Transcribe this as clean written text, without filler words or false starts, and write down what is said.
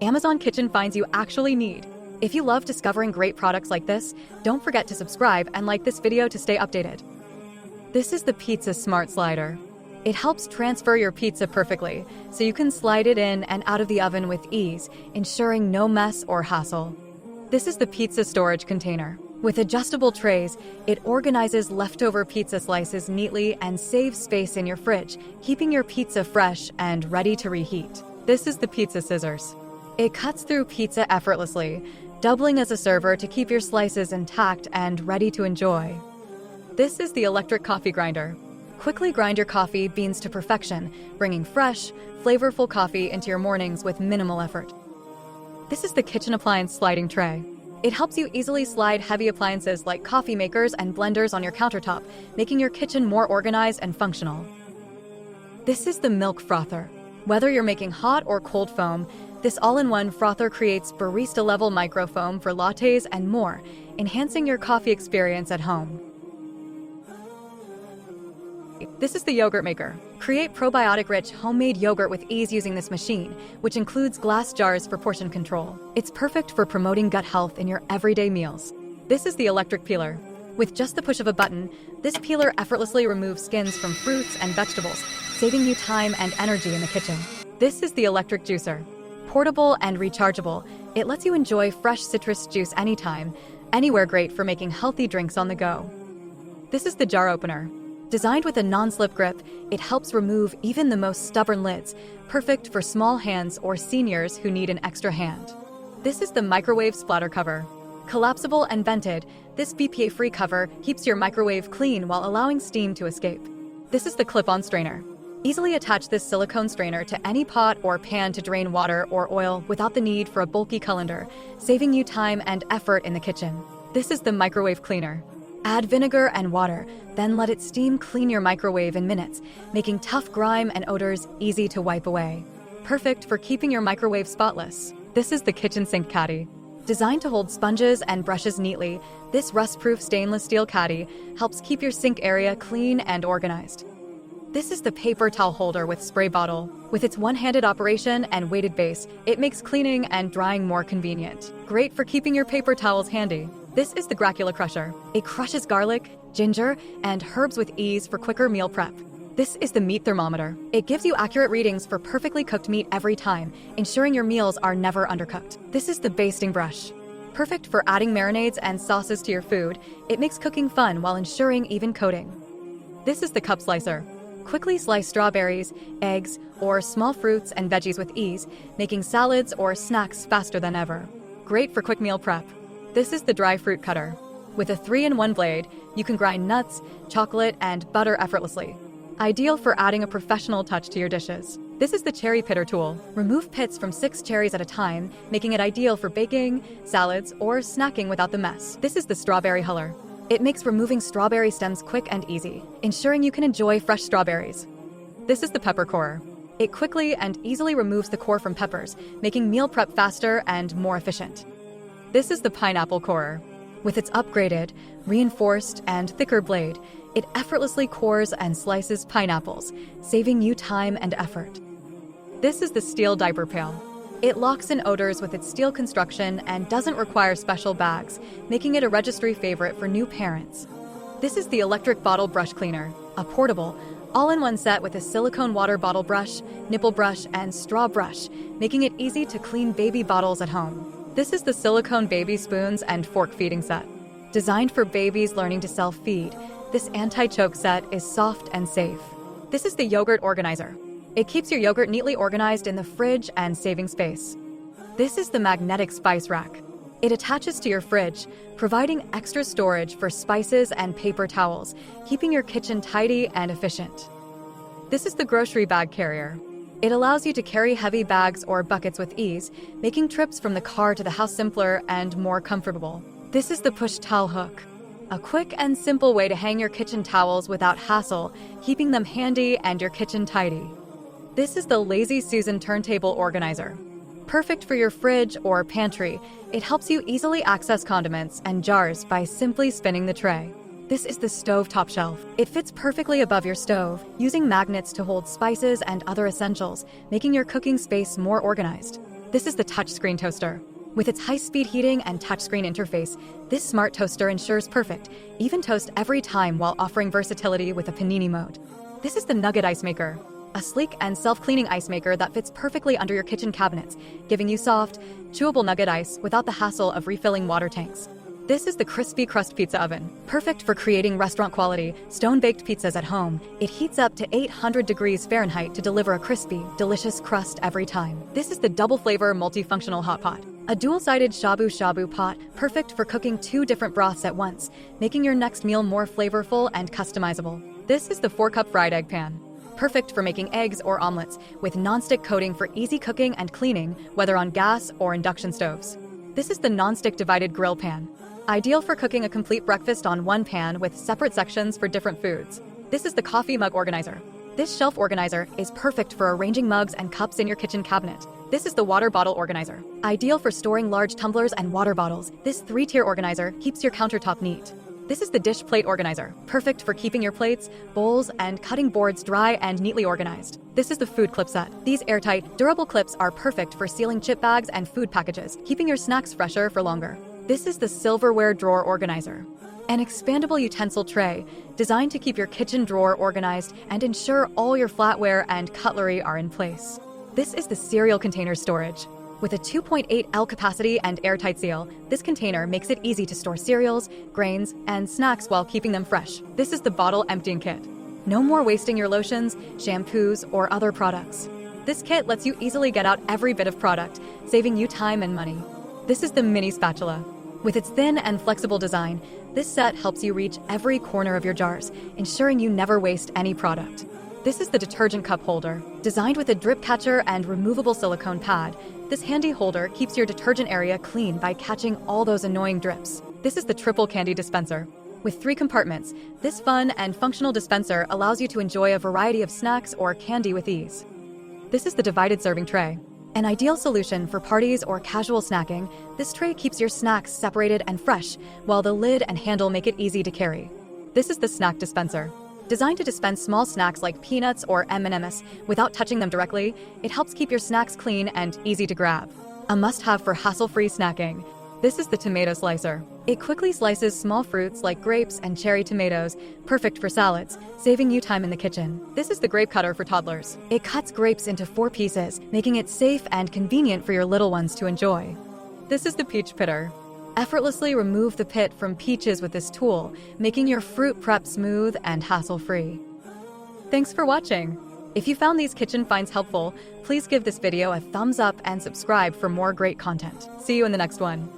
Amazon Kitchen finds you actually need. If you love discovering great products like this, don't forget to subscribe and like this video to stay updated. This is the Pizza Smart Slider. It helps transfer your pizza perfectly, so you can slide it in and out of the oven with ease, ensuring no mess or hassle. This is the pizza storage container. With adjustable trays, it organizes leftover pizza slices neatly and saves space in your fridge, keeping your pizza fresh and ready to reheat. This is the pizza scissors. It cuts through pizza effortlessly, doubling as a server to keep your slices intact and ready to enjoy. This is the electric coffee grinder. Quickly grind your coffee beans to perfection, bringing fresh, flavorful coffee into your mornings with minimal effort. This is the kitchen appliance sliding tray. It helps you easily slide heavy appliances like coffee makers and blenders on your countertop, making your kitchen more organized and functional. This is the milk frother. Whether you're making hot or cold foam, this all-in-one frother creates barista-level microfoam for lattes and more, enhancing your coffee experience at home. This is the yogurt maker. Create probiotic-rich homemade yogurt with ease using this machine, which includes glass jars for portion control. It's perfect for promoting gut health in your everyday meals. This is the electric peeler. With just the push of a button, this peeler effortlessly removes skins from fruits and vegetables, saving you time and energy in the kitchen. This is the electric juicer. Portable and rechargeable, it lets you enjoy fresh citrus juice anytime, anywhere, great for making healthy drinks on the go. This is the jar opener. Designed with a non-slip grip, it helps remove even the most stubborn lids, perfect for small hands or seniors who need an extra hand. This is the microwave splatter cover. Collapsible and vented, this BPA-free cover keeps your microwave clean while allowing steam to escape. This is the clip-on strainer. Easily attach this silicone strainer to any pot or pan to drain water or oil without the need for a bulky colander, saving you time and effort in the kitchen. This is the microwave cleaner. Add vinegar and water, then let it steam clean your microwave in minutes, making tough grime and odors easy to wipe away. Perfect for keeping your microwave spotless. This is the kitchen sink caddy. Designed to hold sponges and brushes neatly, this rust-proof stainless steel caddy helps keep your sink area clean and organized. This is the paper towel holder with spray bottle. With its one-handed operation and weighted base, it makes cleaning and drying more convenient. Great for keeping your paper towels handy. This is the Gracula crusher. It crushes garlic, ginger, and herbs with ease for quicker meal prep. This is the meat thermometer. It gives you accurate readings for perfectly cooked meat every time, ensuring your meals are never undercooked. This is the basting brush. Perfect for adding marinades and sauces to your food, it makes cooking fun while ensuring even coating. This is the cup slicer. Quickly slice strawberries, eggs, or small fruits and veggies with ease, making salads or snacks faster than ever. Great for quick meal prep. This is the dry fruit cutter. With a 3-in-1 blade, you can grind nuts, chocolate, and butter effortlessly. Ideal for adding a professional touch to your dishes. This is the cherry pitter tool. Remove pits from 6 cherries at a time, making it ideal for baking, salads, or snacking without the mess. This is the strawberry huller. It makes removing strawberry stems quick and easy, ensuring you can enjoy fresh strawberries. This is the pepper corer. It quickly and easily removes the core from peppers, making meal prep faster and more efficient. This is the pineapple corer. With its upgraded, reinforced, and thicker blade, it effortlessly cores and slices pineapples, saving you time and effort. This is the steel diaper pail. It locks in odors with its steel construction and doesn't require special bags, making it a registry favorite for new parents. This is the electric bottle brush cleaner, a portable, all-in-one set with a silicone water bottle brush, nipple brush, and straw brush, making it easy to clean baby bottles at home. This is the silicone baby spoons and fork feeding set. Designed for babies learning to self-feed, this anti-choke set is soft and safe. This is the yogurt organizer. It keeps your yogurt neatly organized in the fridge and saving space. This is the magnetic spice rack. It attaches to your fridge, providing extra storage for spices and paper towels, keeping your kitchen tidy and efficient. This is the grocery bag carrier. It allows you to carry heavy bags or buckets with ease, making trips from the car to the house simpler and more comfortable. This is the push towel hook. A quick and simple way to hang your kitchen towels without hassle, keeping them handy and your kitchen tidy. This is the Lazy Susan turntable organizer. Perfect for your fridge or pantry, it helps you easily access condiments and jars by simply spinning the tray. This is the stove top shelf. It fits perfectly above your stove, using magnets to hold spices and other essentials, making your cooking space more organized. This is the touchscreen toaster. With its high-speed heating and touchscreen interface, this smart toaster ensures perfect, even toast every time while offering versatility with a panini mode. This is the Nugget Ice Maker, a sleek and self-cleaning ice maker that fits perfectly under your kitchen cabinets, giving you soft, chewable nugget ice without the hassle of refilling water tanks. This is the Crispy Crust Pizza Oven, perfect for creating restaurant-quality, stone-baked pizzas at home. It heats up to 800 degrees Fahrenheit to deliver a crispy, delicious crust every time. This is the double-flavor multifunctional hot pot, a dual-sided shabu-shabu pot, perfect for cooking 2 different broths at once, making your next meal more flavorful and customizable. This is the 4-cup fried egg pan, perfect for making eggs or omelets, with non-stick coating for easy cooking and cleaning, whether on gas or induction stoves. This is the non-stick divided grill pan, ideal for cooking a complete breakfast on one pan with separate sections for different foods. This is the coffee mug organizer. This shelf organizer is perfect for arranging mugs and cups in your kitchen cabinet. This is the water bottle organizer, ideal for storing large tumblers and water bottles. This 3-tier organizer keeps your countertop neat. This is the dish plate organizer, perfect for keeping your plates, bowls, and cutting boards dry and neatly organized. This is the food clip set. These airtight, durable clips are perfect for sealing chip bags and food packages, keeping your snacks fresher for longer. This is the silverware drawer organizer, an expandable utensil tray designed to keep your kitchen drawer organized and ensure all your flatware and cutlery are in place. This is the cereal container storage. With a 2.8 L capacity and airtight seal, this container makes it easy to store cereals, grains, and snacks while keeping them fresh. This is the bottle emptying kit. No more wasting your lotions, shampoos, or other products. This kit lets you easily get out every bit of product, saving you time and money. This is the mini spatula. With its thin and flexible design, this set helps you reach every corner of your jars, ensuring you never waste any product. This is the detergent cup holder. Designed with a drip catcher and removable silicone pad, this handy holder keeps your detergent area clean by catching all those annoying drips. This is the triple candy dispenser. With 3 compartments, this fun and functional dispenser allows you to enjoy a variety of snacks or candy with ease. This is the divided serving tray. An ideal solution for parties or casual snacking, this tray keeps your snacks separated and fresh, while the lid and handle make it easy to carry. This is the snack dispenser. Designed to dispense small snacks like peanuts or M&Ms without touching them directly, it helps keep your snacks clean and easy to grab. A must-have for hassle-free snacking. This is the tomato slicer. It quickly slices small fruits like grapes and cherry tomatoes, perfect for salads, saving you time in the kitchen. This is the grape cutter for toddlers. It cuts grapes into 4 pieces, making it safe and convenient for your little ones to enjoy. This is the peach pitter. Effortlessly remove the pit from peaches with this tool, making your fruit prep smooth and hassle-free. Thanks for watching. If you found these kitchen finds helpful, please give this video a thumbs up and subscribe for more great content. See you in the next one.